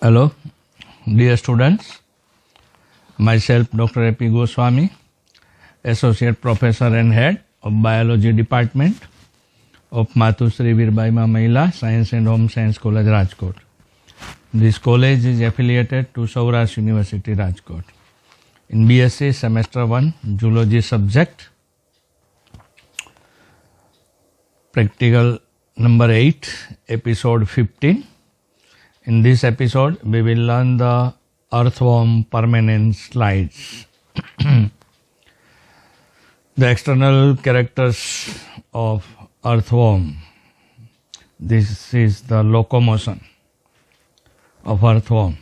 Hello, dear students. Myself, Dr. A.P. Goswami, Associate Professor and Head of Biology Department of Matusri Virbaima Mahila Science and Home Science College, Rajkot. This college is affiliated to Saurashtra University, Rajkot. In BSc Semester 1, Zoology subject, practical number 8, episode 15. In this episode, we will learn the earthworm permanent slides. The external characters of earthworm. This is the locomotion of earthworm.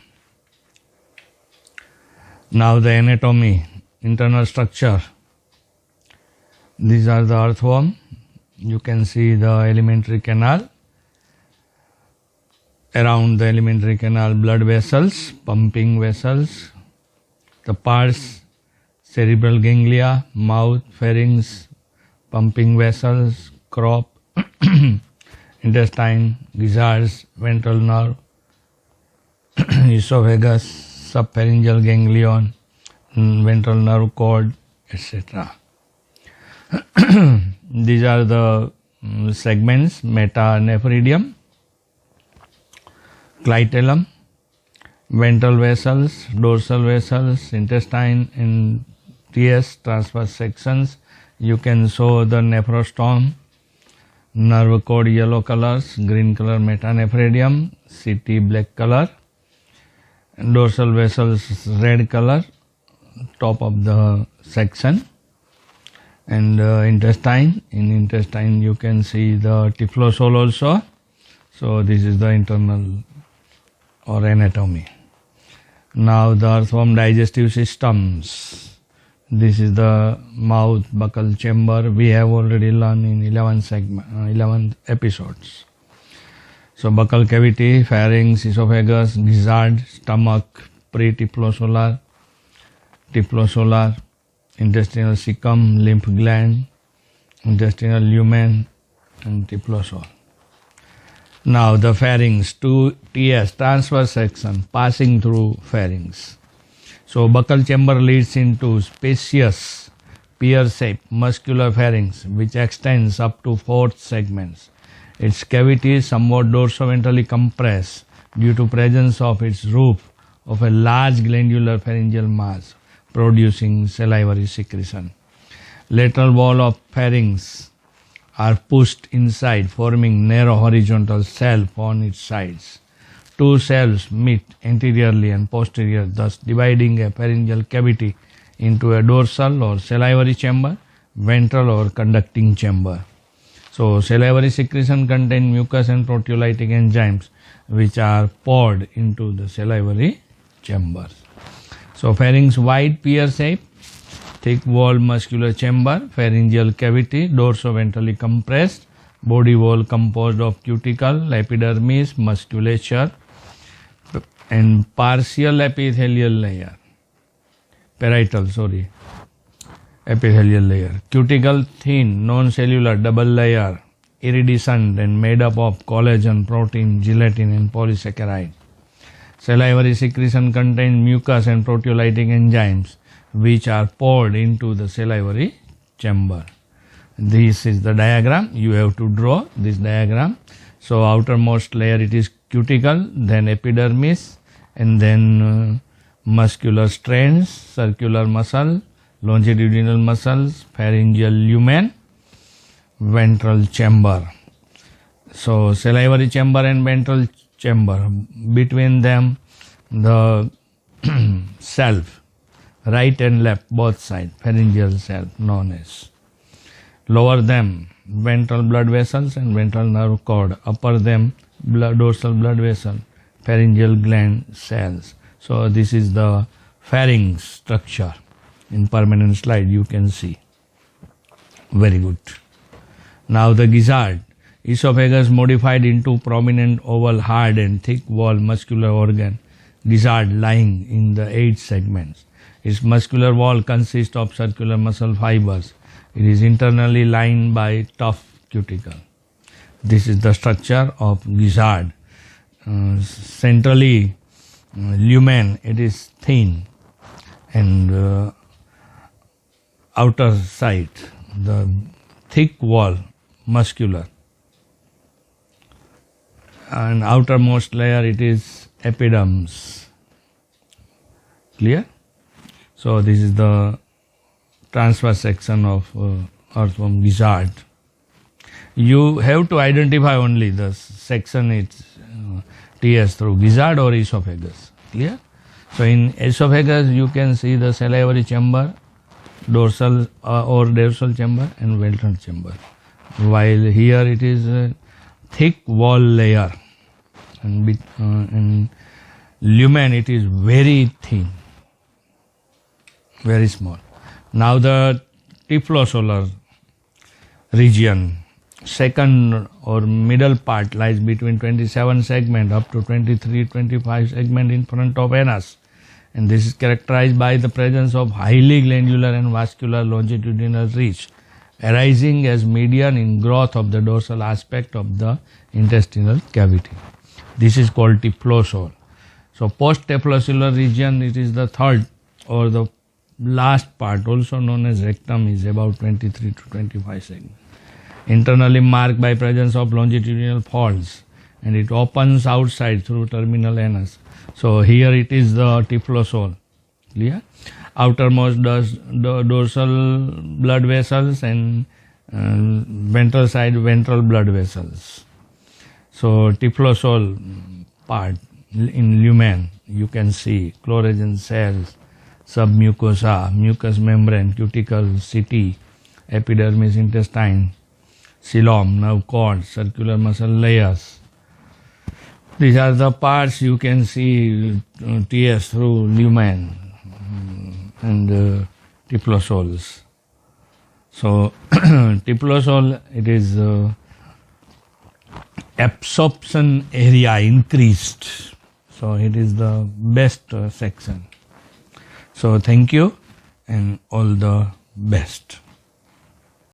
Now the anatomy, internal structure. These are the earthworm. You can see the alimentary canal. Around the alimentary canal, blood vessels, pumping vessels, the parts, cerebral ganglia, mouth, pharynx, pumping vessels, crop, intestine, gizzards, ventral nerve, esophagus, subpharyngeal ganglion, ventral nerve cord, etc. These are the segments: metanephridium, clitellum, ventral vessels, dorsal vessels, intestine and TS, transverse sections. You can show the nephrostome, nerve cord yellow colors, green color metanephridium, CT black color, dorsal vessels red color, top of the section, and intestine. In intestine you can see the typhlosole also. So this is the internal or anatomy. Now the earthworm digestive systems. This is the mouth, buccal chamber. We have already learned in 11 episodes. So buccal cavity, pharynx, esophagus, gizzard, stomach, pre-typhlosolar, typhlosolar, intestinal cecum, lymph gland, intestinal lumen, and typhlosole. Now the pharynx, to TS, transverse section, passing through pharynx. So buccal chamber leads into spacious pear-shaped muscular pharynx which extends up to 4 segments. Its cavity is somewhat dorsoventrally compressed due to presence of its roof of a large glandular pharyngeal mass producing salivary secretion. Lateral wall of pharynx are pushed inside, forming narrow horizontal shelf on its sides. 2 shelves meet anteriorly and posterior, thus dividing a pharyngeal cavity into a dorsal or salivary chamber, ventral or conducting chamber. So salivary secretion contain mucus and proteolytic enzymes which are poured into the salivary chamber. So pharynx wide pear shape, thick wall muscular chamber, pharyngeal cavity, dorsoventrally compressed, body wall composed of cuticle, epidermis, musculature, and partial epithelial layer, epithelial layer. Cuticle thin, non-cellular double layer, iridescent and made up of collagen, protein, gelatin and polysaccharide. Salivary secretion contains mucus and proteolytic enzymes which are poured into the salivary chamber. This is the diagram. You have to draw this diagram. So outermost layer it is cuticle, then epidermis, and then muscular strands, circular muscle, longitudinal muscles, pharyngeal lumen, ventral chamber. So salivary chamber and ventral chamber, between them the shelf, right and left both sides, pharyngeal shelf known as. Lower them ventral blood vessels and ventral nerve cord, upper them dorsal blood vessel, pharyngeal gland cells. So this is the pharynx structure. In permanent slide you can see. Very good. Now the gizzard, esophagus modified into prominent oval hard and thick wall muscular organ, gizzard lying in the 8 segments. Its muscular wall consists of circular muscle fibers. It is internally lined by tough cuticle. This is the structure of gizzard. Centrally lumen, it is thin, and outer side, the thick wall, muscular, and outermost layer, it is epidermis. Clear? So this is the transverse section of earthworm gizzard. You have to identify only the section it's TS through gizzard or esophagus. Clear? So in esophagus you can see the salivary chamber, dorsal or dorsal chamber and ventral chamber, while here it is a thick wall layer, and lumen, it is very thin, very small. Now the typhlosolar region, second or middle part, lies between 27 segment up to 23-25 segment in front of anus, and this is characterized by the presence of highly glandular and vascular longitudinal ridge arising as median in growth of the dorsal aspect of the intestinal cavity. This is called typhlosole. So post-typhlosolar region, it is the third or the last part, also known as rectum, is about 23 to 25 segments. Internally marked by presence of longitudinal folds, and it opens outside through terminal anus. So here it is the typhlosole. Clear? Outermost dorsal blood vessels and ventral side ventral blood vessels. So typhlosole part in lumen, you can see chloragen cells, submucosa, mucous membrane, cuticle, cyte, epidermis, intestine, coelom, nerve cord, circular muscle layers. These are the parts you can see TS through lumen and typhlosoles. So typhlosole, it is absorption area increased. So it is the best section. So thank you and all the best.